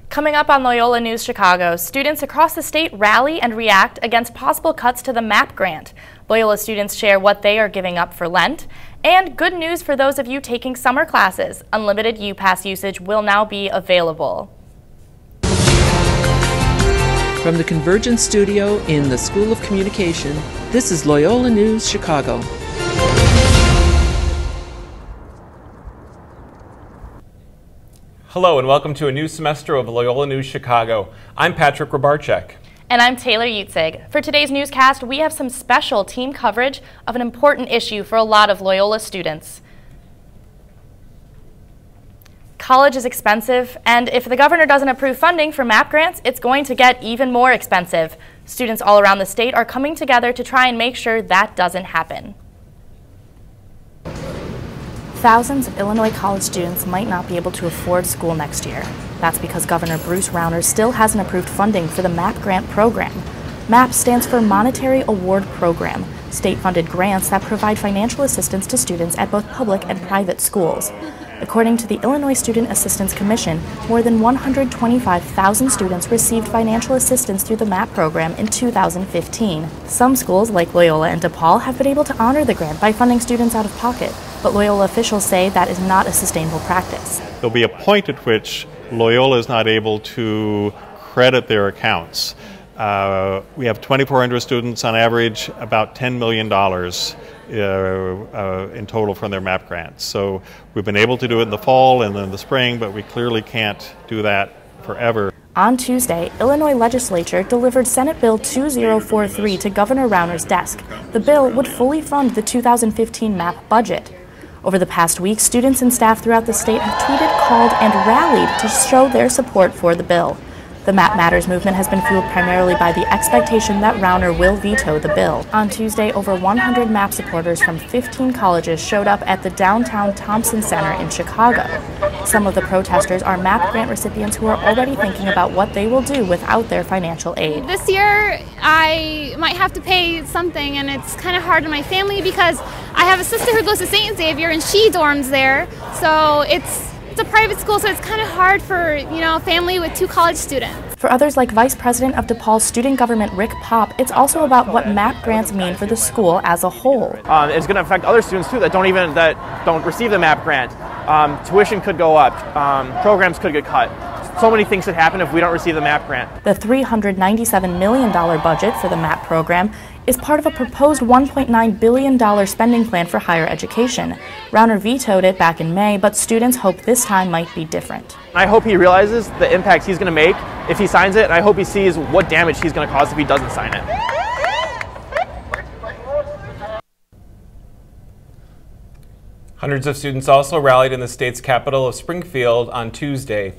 Coming up on Loyola News Chicago, students across the state rally and react against possible cuts to the MAP grant. Loyola students share what they are giving up for Lent. And good news for those of you taking summer classes. Unlimited U-Pass usage will now be available. From the Convergence Studio in the School of Communication, this is Loyola News Chicago. Hello and welcome to a new semester of Loyola News Chicago. I'm Patrick Rabarczyk. And I'm Taylor Utzig. For today's newscast, we have some special team coverage of an important issue for a lot of Loyola students. College is expensive, and if the governor doesn't approve funding for MAP grants, it's going to get even more expensive. Students all around the state are coming together to try and make sure that doesn't happen. Thousands of Illinois college students might not be able to afford school next year. That's because Governor Bruce Rauner still hasn't approved funding for the MAP grant program. MAP stands for Monetary Award Program, state-funded grants that provide financial assistance to students at both public and private schools. According to the Illinois Student Assistance Commission, more than 125,000 students received financial assistance through the MAP program in 2015. Some schools, like Loyola and DePaul, have been able to honor the grant by funding students out of pocket, but Loyola officials say that is not a sustainable practice. There'll be a point at which Loyola is not able to credit their accounts. We have 2,400 students on average, about $10 million in total from their MAP grants. So we've been able to do it in the fall and in the spring, but we clearly can't do that forever. On Tuesday, Illinois legislature delivered Senate Bill 2043 to Governor Rauner's desk. The bill would fully fund the 2015 MAP budget. Over the past week, students and staff throughout the state have tweeted, called, and rallied to show their support for the bill. The MAP Matters movement has been fueled primarily by the expectation that Rauner will veto the bill. On Tuesday, over 100 MAP supporters from 15 colleges showed up at the downtown Thompson Center in Chicago. Some of the protesters are MAP grant recipients who are already thinking about what they will do without their financial aid. This year, I might have to pay something, and it's kind of hard on my family because I have a sister who goes to St. Xavier and she dorms there, so it's a private school, so it's kind of hard for, a family with 2 college students. For others like Vice President of DePaul's Student Government Rick Popp, it's also about what MAP grants mean for the school as a whole. It's going to affect other students too that don't receive the MAP grant. Tuition could go up, programs could get cut. So many things could happen if we don't receive the MAP grant. The $397 million budget for the MAP program is part of a proposed $1.9 billion spending plan for higher education. Rauner vetoed it back in May, but students hope this time might be different. I hope he realizes the impact he's going to make if he signs it, and I hope he sees what damage he's going to cause if he doesn't sign it. Hundreds of students also rallied in the state's capital of Springfield on Tuesday.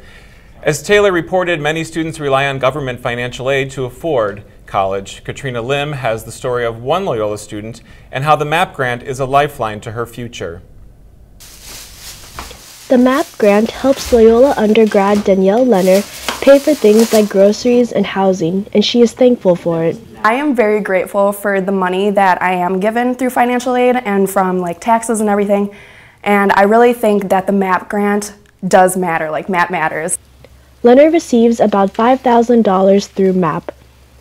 As Taylor reported, many students rely on government financial aid to afford college. Katrina Lim has the story of one Loyola student and how the MAP grant is a lifeline to her future. The MAP grant helps Loyola undergrad Danielle Leonard pay for things like groceries and housing, and she is thankful for it. I am very grateful for the money that I am given through financial aid and from taxes and everything, and I really think that the MAP grant does matter, MAP matters. Leonard receives about $5,000 through MAP.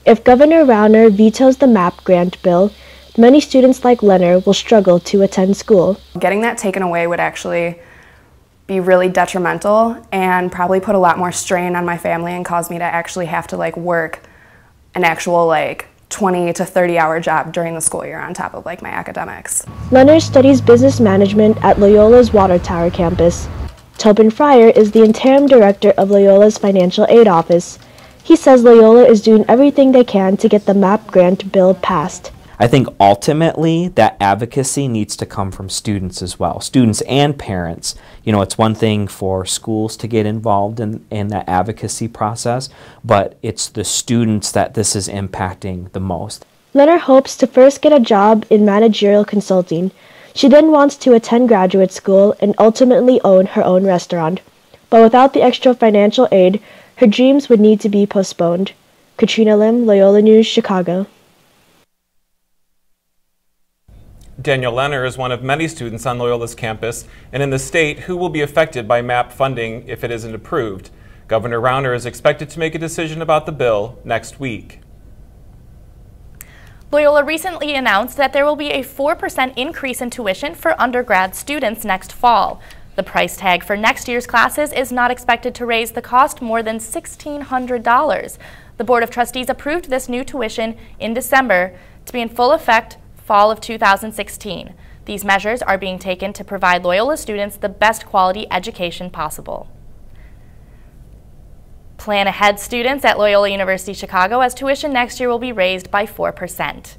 If Governor Rauner vetoes the MAP grant bill, many students like Leonard will struggle to attend school. Getting that taken away would actually be really detrimental and probably put a lot more strain on my family and cause me to actually have to work an actual 20 to 30-hour job during the school year on top of my academics. Leonard studies business management at Loyola's Water Tower campus. Tobin Fryer is the interim director of Loyola's financial aid office. He says Loyola is doing everything they can to get the MAP grant bill passed. I think ultimately that advocacy needs to come from students as well, students and parents. It's one thing for schools to get involved in that advocacy process, but it's the students that this is impacting the most. Leonard hopes to first get a job in managerial consulting. She then wants to attend graduate school and ultimately own her own restaurant. But without the extra financial aid, her dreams would need to be postponed. Katrina Lim, Loyola News, Chicago. Danielle Leonard is one of many students on Loyola's campus and in the state who will be affected by MAP funding if it isn't approved. Governor Rauner is expected to make a decision about the bill next week. Loyola recently announced that there will be a 4% increase in tuition for undergrad students next fall. The price tag for next year's classes is not expected to raise the cost more than $1,600. The Board of Trustees approved this new tuition in December to be in full effect fall of 2016. These measures are being taken to provide Loyola students the best quality education possible. Plan ahead students at Loyola University Chicago, as tuition next year will be raised by 4%.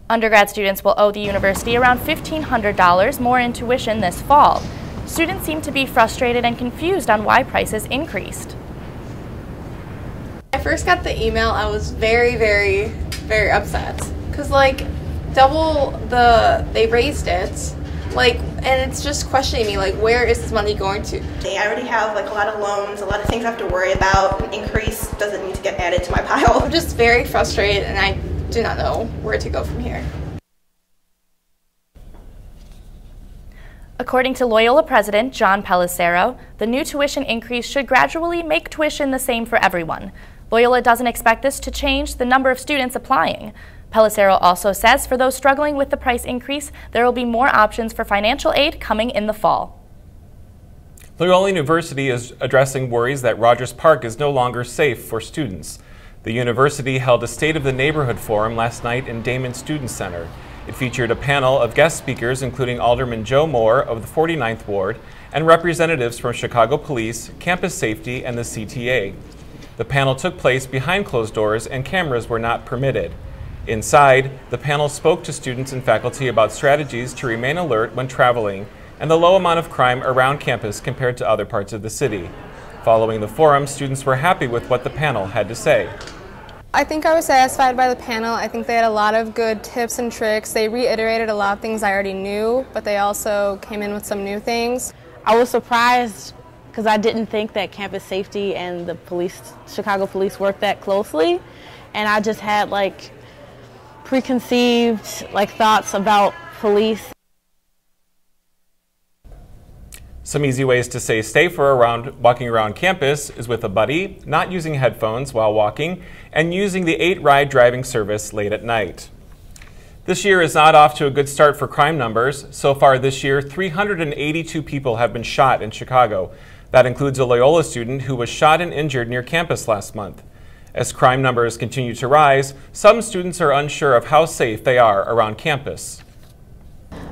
Undergrad students will owe the university around $1,500 more in tuition this fall. Students seem to be frustrated and confused on why prices increased. When I first got the email, I was very, very, very upset because they raised it, and it's just questioning me, where is this money going to? I already have a lot of loans, a lot of things I have to worry about. An increase doesn't need to get added to my pile. I'm just very frustrated, and I do not know where to go from here. According to Loyola President John Pellicero, the new tuition increase should gradually make tuition the same for everyone. Loyola doesn't expect this to change the number of students applying. Pellicero also says for those struggling with the price increase, there will be more options for financial aid coming in the fall. Loyola University is addressing worries that Rogers Park is no longer safe for students. The university held a State of the Neighborhood Forum last night in Damon Student Center. It featured a panel of guest speakers including Alderman Joe Moore of the 49th Ward and representatives from Chicago Police, Campus Safety, and the CTA. The panel took place behind closed doors and cameras were not permitted. Inside, the panel spoke to students and faculty about strategies to remain alert when traveling and the low amount of crime around campus compared to other parts of the city. Following the forum, students were happy with what the panel had to say. I think I was satisfied by the panel. I think they had a lot of good tips and tricks. They reiterated a lot of things I already knew, but they also came in with some new things. I was surprised because I didn't think that campus safety and the Chicago police worked that closely, and I just had preconceived thoughts about police. Some easy ways to stay safer walking around campus is with a buddy, not using headphones while walking, and using the 8-ride driving service late at night. This year is not off to a good start for crime numbers. So far this year, 382 people have been shot in Chicago. That includes a Loyola student who was shot and injured near campus last month. As crime numbers continue to rise, some students are unsure of how safe they are around campus.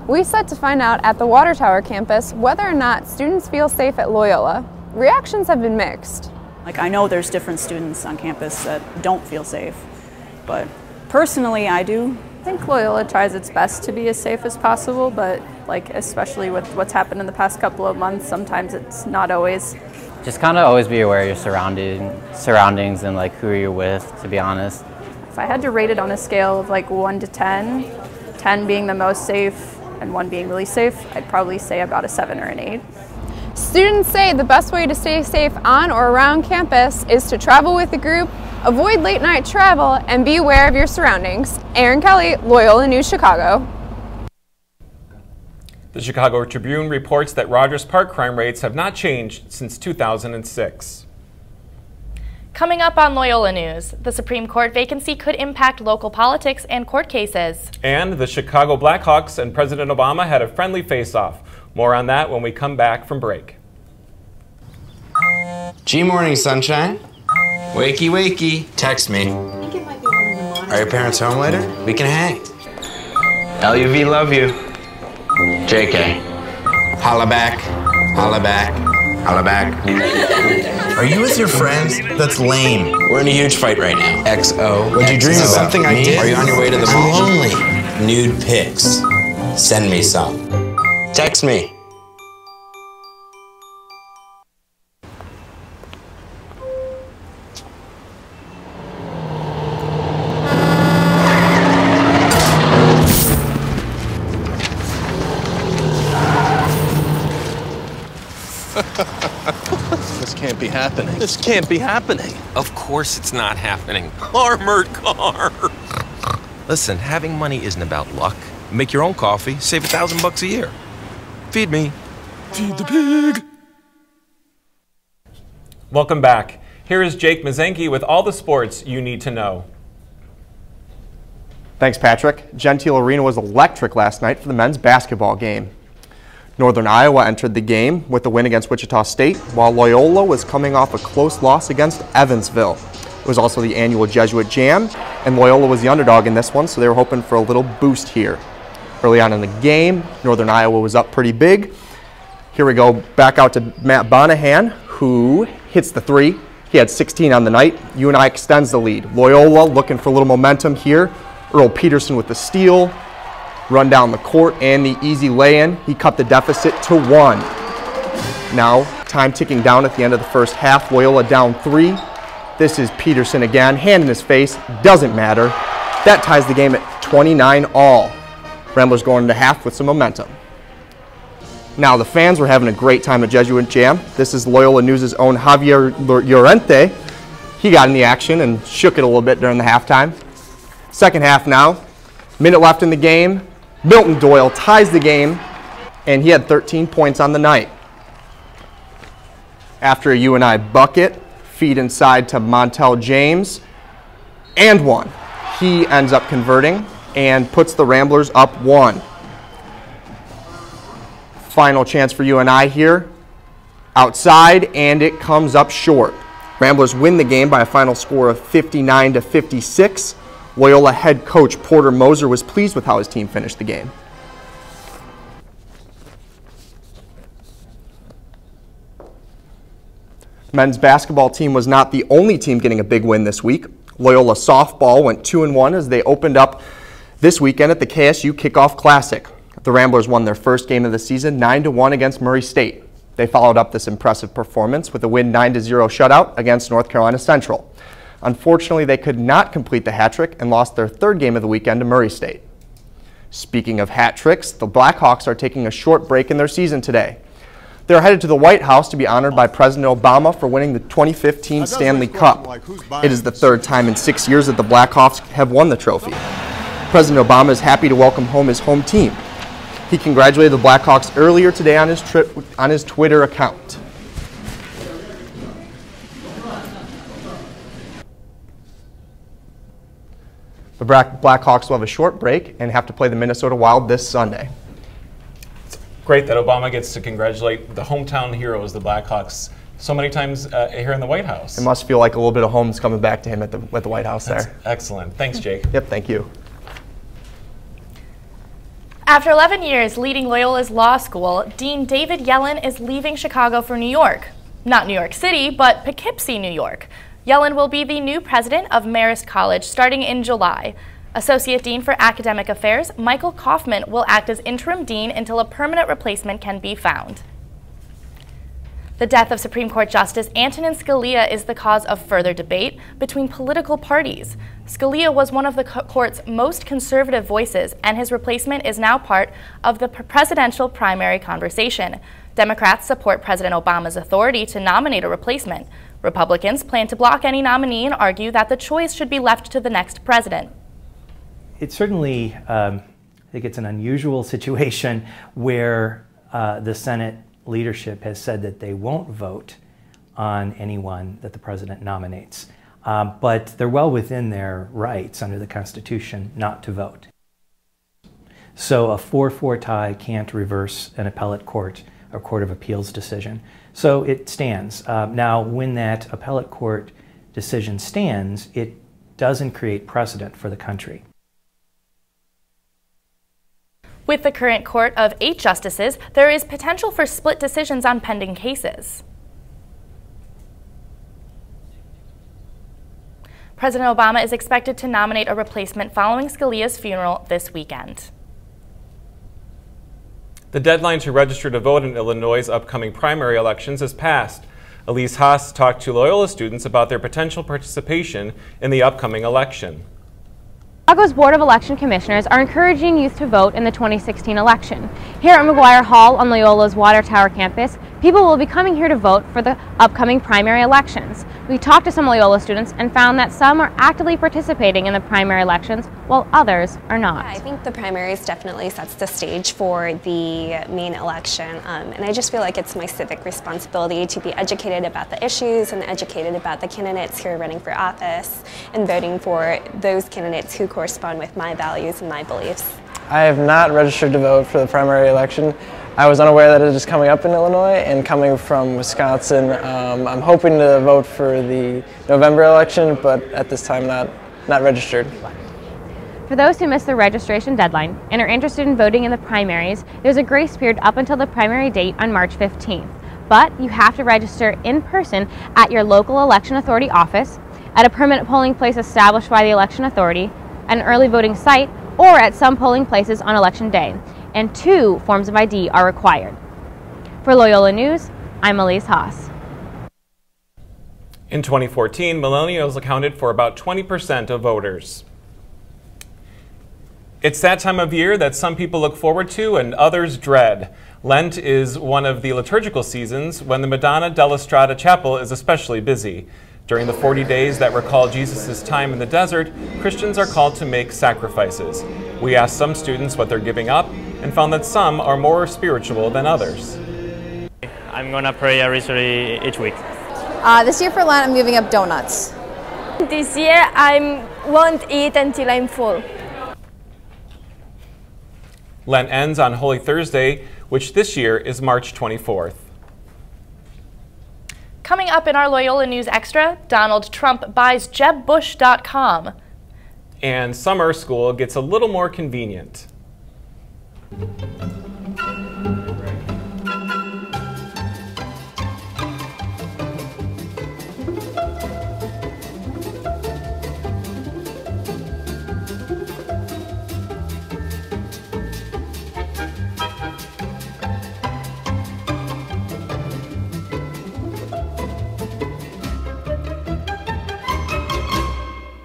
We set to find out at the Water Tower campus whether or not students feel safe at Loyola. Reactions have been mixed. I know there's different students on campus that don't feel safe, but personally I do. I think Loyola tries its best to be as safe as possible, but especially with what's happened in the past couple of months, sometimes it's not always. Just kind of always be aware of your surroundings and who you're with, to be honest. If I had to rate it on a scale of 1 to 10, 10 being the most safe and 1 being really safe, I'd probably say about a 7 or an 8. Students say the best way to stay safe on or around campus is to travel with a group, avoid late night travel, and be aware of your surroundings. Erin Kelly, Loyola News Chicago. The Chicago Tribune reports that Rogers Park crime rates have not changed since 2006. Coming up on Loyola News, the Supreme Court vacancy could impact local politics and court cases. And the Chicago Blackhawks and President Obama had a friendly face-off. More on that when we come back from break. G-Morning, sunshine. Wakey, wakey. Text me. Are your parents home later? We can hang. LUV, love you. JK. Holla back. Holla back. Holla back. Are you with your friends? That's lame. We're in a huge fight right now. XO. What'd you dream about? Something I did? Are you on your way to the beach? I'm lonely. Nude pics. Send me some. Text me. This can't be happening. This can't be happening. Of course it's not happening. Armored car. Listen, having money isn't about luck. Make your own coffee, save $1,000 a year. Feed me. Feed the pig. Welcome back. Here is Jake Mazenki with all the sports you need to know. Thanks, Patrick. Gentile Arena was electric last night for the men's basketball game. Northern Iowa entered the game with a win against Wichita State, while Loyola was coming off a close loss against Evansville. It was also the annual Jesuit Jam, and Loyola was the underdog in this one, so they were hoping for a little boost here. Early on in the game, Northern Iowa was up pretty big. Here we go, back out to Matt Bonahan, who hits the three. He had 16 on the night. UNI extends the lead. Loyola looking for a little momentum here. Earl Peterson with the steal, run down the court, and the easy lay-in. He cut the deficit to 1. Now, time ticking down at the end of the first half. Loyola down 3. This is Peterson again, hand in his face, doesn't matter. That ties the game at 29 all. Ramblers going into half with some momentum. Now, the fans were having a great time at Jesuit Jam. This is Loyola News' own Javier Llorente. He got in the action and shook it a little bit during the halftime. Second half now, minute left in the game. Milton Doyle ties the game, and he had 13 points on the night. After a UNI bucket, feed inside to Montel James, and 1. He ends up converting and puts the Ramblers up 1. Final chance for UNI here. Outside, and it comes up short. Ramblers win the game by a final score of 59-56. Loyola head coach Porter Moser was pleased with how his team finished the game. Men's basketball team was not the only team getting a big win this week. Loyola softball went 2-1 as they opened up this weekend at the KSU Kickoff Classic. The Ramblers won their first game of the season 9-1 against Murray State. They followed up this impressive performance with a win 9-0 shutout against North Carolina Central. Unfortunately, they could not complete the hat trick and lost their third game of the weekend to Murray State. Speaking of hat tricks, the Blackhawks are taking a short break in their season today. They're headed to the White House to be honored by President Obama for winning the 2015 Stanley Cup. It is the third time in 6 years that the Blackhawks have won the trophy. President Obama is happy to welcome home his home team. He congratulated the Blackhawks earlier today on his Twitter account. The Blackhawks will have a short break and have to play the Minnesota Wild this Sunday. It's great that Obama gets to congratulate the hometown heroes, the Blackhawks, so many times here in the White House. It must feel like a little bit of home's coming back to him at the White House. That's there. Excellent. Thanks, Jake. Yep, thank you. After 11 years leading Loyola's law school, Dean David Yellen is leaving Chicago for New York. Not New York City, but Poughkeepsie, New York. Yellen will be the new president of Marist College starting in July. Associate Dean for Academic Affairs, Michael Kaufman, will act as interim dean until a permanent replacement can be found. The death of Supreme Court Justice Antonin Scalia is the cause of further debate between political parties. Scalia was one of the court's most conservative voices, and his replacement is now part of the presidential primary conversation. Democrats support President Obama's authority to nominate a replacement. Republicans plan to block any nominee and argue that the choice should be left to the next president. It certainly, I think it's an unusual situation where the Senate leadership has said that they won't vote on anyone that the president nominates. But they're well within their rights under the Constitution not to vote. So a 4-4 tie can't reverse an appellate court or court of appeals decision. So it stands. Now, when that appellate court decision stands, it doesn't create precedent for the country. With the current court of 8 justices, there is potential for split decisions on pending cases. President Obama is expected to nominate a replacement following Scalia's funeral this weekend. The deadline to register to vote in Illinois' upcoming primary elections has passed. Elise Haas talked to Loyola students about their potential participation in the upcoming election. Chicago's Board of Election Commissioners are encouraging youth to vote in the 2016 election. Here at McGuire Hall on Loyola's Water Tower campus, People will be coming here to vote for the upcoming primary elections. We talked to some Loyola students and found that some are actively participating in the primary elections while others are not. I think the primaries definitely sets the stage for the main election, and I just feel like it's my civic responsibility to be educated about the issues and educated about the candidates who are running for office and voting for those candidates who correspond with my values and my beliefs. I have not registered to vote for the primary election. I was unaware that it is coming up in Illinois, and coming from Wisconsin, I'm hoping to vote for the November election, but at this time not registered. For those who missed the registration deadline and are interested in voting in the primaries, there's a grace period up until the primary date on March 15th. But you have to register in person at your local election authority office, at a permanent polling place established by the election authority, at an early voting site, or at some polling places on election day. And 2 forms of ID are required. For Loyola News, I'm Elise Haas. In 2014, millennials accounted for about 20% of voters. It's that time of year that some people look forward to and others dread. Lent is one of the liturgical seasons when the Madonna della Strada Chapel is especially busy. During the 40 days that recall Jesus' time in the desert, Christians are called to make sacrifices. We asked some students what they're giving up and found that some are more spiritual than others. I'm going to pray a rosary each week. This year for Lent, I'm giving up donuts. This year, I won't eat until I'm full. Lent ends on Holy Thursday, which this year is March 24th. Coming up in our Loyola News Extra, Donald Trump buys JebBush.com. And summer school gets a little more convenient.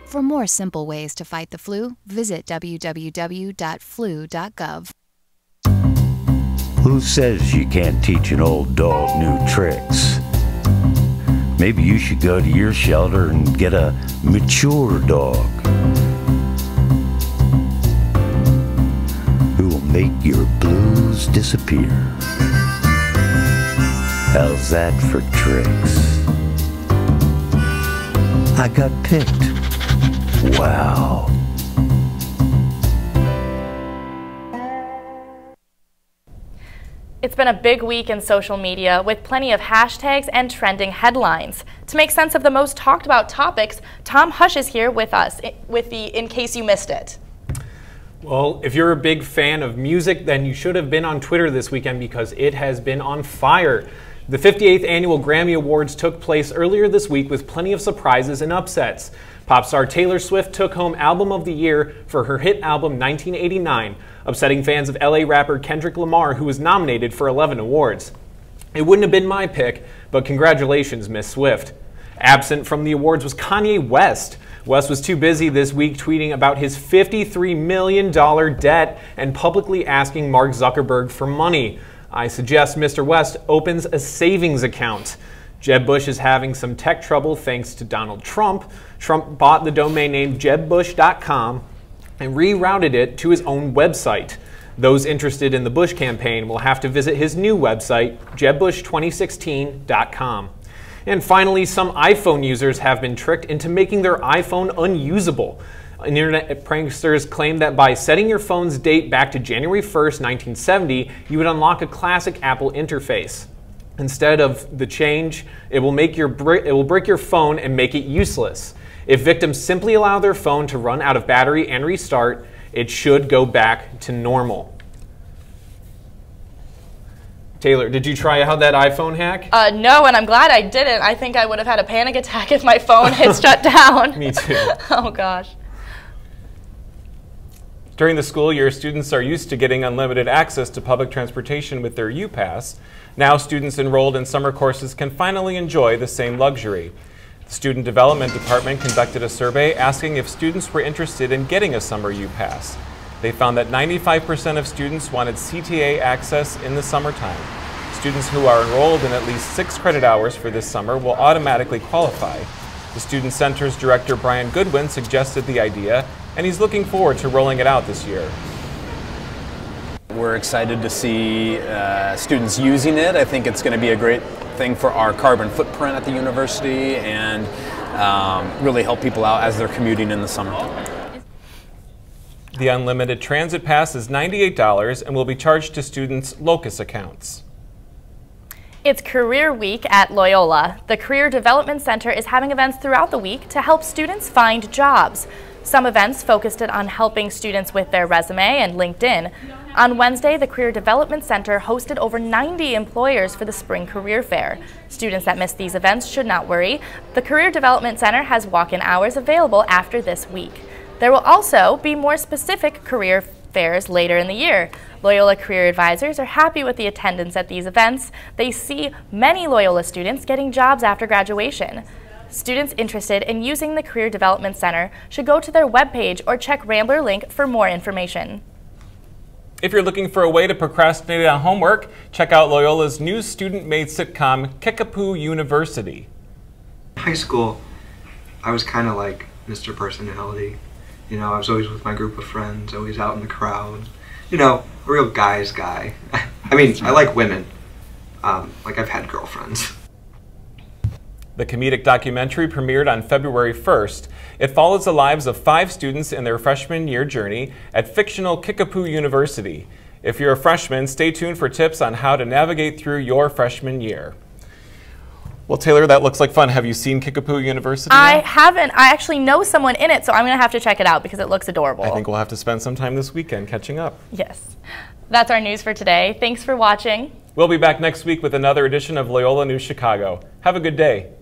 For more simple ways to fight the flu, visit www.flu.gov. Who says you can't teach an old dog new tricks? Maybe you should go to your shelter and get a mature dog who will make your blues disappear. How's that for tricks? I got picked. Wow. It's been a big week in social media with plenty of hashtags and trending headlines. To make sense of the most talked about topics, Tom Hush is here with us with the In Case You Missed It. Well, if you're a big fan of music, then you should have been on Twitter this weekend because it has been on fire. The 58th Annual Grammy Awards took place earlier this week with plenty of surprises and upsets. Pop star Taylor Swift took home Album of the Year for her hit album 1989, upsetting fans of LA rapper Kendrick Lamar, who was nominated for 11 awards. It wouldn't have been my pick, but congratulations, Miss Swift. Absent from the awards was Kanye West. West was too busy this week tweeting about his $53 million debt and publicly asking Mark Zuckerberg for money. I suggest Mr. West opens a savings account. Jeb Bush is having some tech trouble thanks to Donald Trump. Trump bought the domain name JebBush.com and rerouted it to his own website. Those interested in the Bush campaign will have to visit his new website, JebBush2016.com. And finally, some iPhone users have been tricked into making their iPhone unusable. Internet pranksters claim that by setting your phone's date back to January 1st, 1970, you would unlock a classic Apple interface. Instead of the change, it will brick your phone and make it useless. If victims simply allow their phone to run out of battery and restart, it should go back to normal. Taylor, did you try out that iPhone hack? No, and I'm glad I didn't. I think I would have had a panic attack if my phone had shut down. Me too. Oh gosh. During the school year, students are used to getting unlimited access to public transportation with their U-Pass. Now students enrolled in summer courses can finally enjoy the same luxury. The Student Development Department conducted a survey asking if students were interested in getting a summer U-Pass. They found that 95% of students wanted CTA access in the summertime. Students who are enrolled in at least 6 credit hours for this summer will automatically qualify. The Student Center's director Brian Goodwin suggested the idea, and he's looking forward to rolling it out this year. We're excited to see students using it. I think it's going to be a great thing for our carbon footprint at the university and really help people out as they're commuting in the summer. The unlimited transit pass is $98 and will be charged to students' Locus accounts. It's Career Week at Loyola. The Career Development Center is having events throughout the week to help students find jobs. Some events focused on helping students with their resume and LinkedIn. On Wednesday, the Career Development Center hosted over 90 employers for the Spring Career Fair. Students that missed these events should not worry. The Career Development Center has walk-in hours available after this week. There will also be more specific career fairs later in the year. Loyola Career Advisors are happy with the attendance at these events. They see many Loyola students getting jobs after graduation. Students interested in using the Career Development Center should go to their webpage or check Rambler link for more information. If you're looking for a way to procrastinate on homework, check out Loyola's new student-made sitcom, Kickapoo University. In high school, I was kind of like Mr. Personality. You know, I was always with my group of friends, always out in the crowd. You know, a real guy's guy. I mean, I like women. Like I've had girlfriends. The comedic documentary premiered on February 1st. It follows the lives of 5 students in their freshman year journey at fictional Kickapoo University. If you're a freshman, stay tuned for tips on how to navigate through your freshman year. Well, Taylor, that looks like fun. Have you seen Kickapoo University yet? I haven't. I actually know someone in it, so I'm going to have to check it out because it looks adorable. I think we'll have to spend some time this weekend catching up. Yes. That's our news for today. Thanks for watching. We'll be back next week with another edition of Loyola News Chicago. Have a good day.